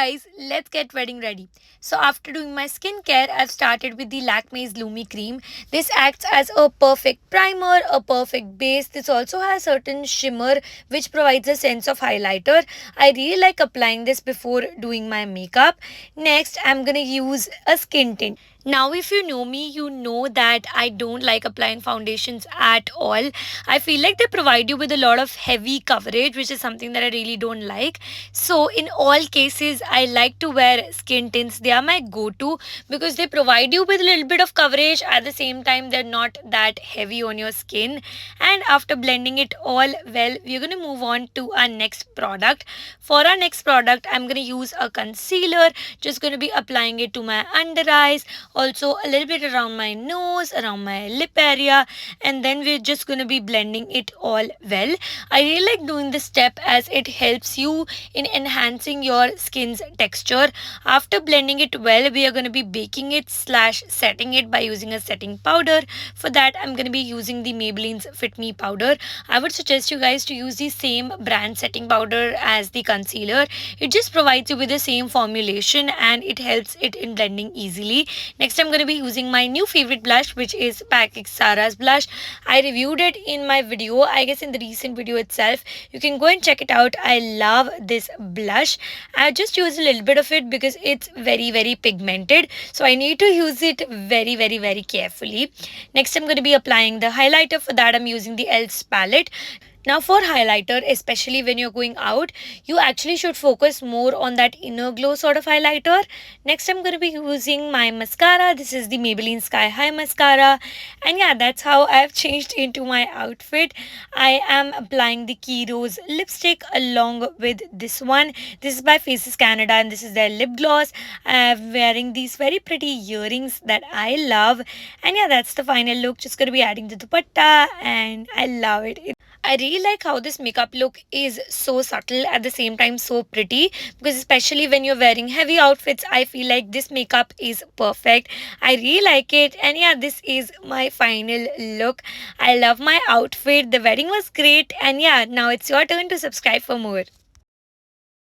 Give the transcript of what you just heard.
guys, let's get wedding ready. So after doing my skincare, I've started with the Lakme's Lumi cream. This acts as a perfect primer, a perfect base. This also has certain shimmer which provides a sense of highlighter. I really like applying this before doing my makeup. Next, I'm gonna use a skin tint. Now, if you know me, you know that I don't like applying foundations at all. I feel like they provide you with a lot of heavy coverage, which is something that I really don't like. So, in all cases, I like to wear skin tints. They are my go to because they provide you with a little bit of coverage. At the same time, they're not that heavy on your skin. And after blending it all well, we're going to move on to our next product. For our next product, I'm going to use a concealer, just going to be applying it to my under eyes, also a little bit around my nose, around my lip area, and then we're just going to be blending it all well. I really like doing this step as it helps you in enhancing your skin's texture. After blending it well, we are going to be baking it slash setting it by using a setting powder. For that, I'm going to be using the Maybelline's Fit Me powder. I would suggest you guys to use the same brand setting powder as the concealer. It just provides you with the same formulation and it helps it in blending easily. Next, I'm going to be using my new favorite blush, which is Sara's blush. I reviewed it in my video, I guess in the recent video itself. You can go and check it out. I love this blush. I just use a little bit of it because it's very pigmented. So I need to use it very carefully. Next, I'm going to be applying the highlighter. For that, I'm using the Elf's palette. Now for highlighter, especially when you're going out, you actually should focus more on that inner glow sort of highlighter. Next, I'm going to be using my mascara. This is the Maybelline Sky High Mascara. And yeah, that's how I've changed into my outfit. I am applying the KIRO's lipstick along with this one. This is by Faces Canada and this is their lip gloss. I'm wearing these very pretty earrings that I love. And yeah, that's the final look. Just going to be adding the dupatta and I love it. I really like how this makeup look is so subtle at the same time so pretty, because especially when you're wearing heavy outfits, I feel like this makeup is perfect. I really like it, and yeah, this is my final look. I love my outfit. The wedding was great, and yeah, now it's your turn to subscribe for more.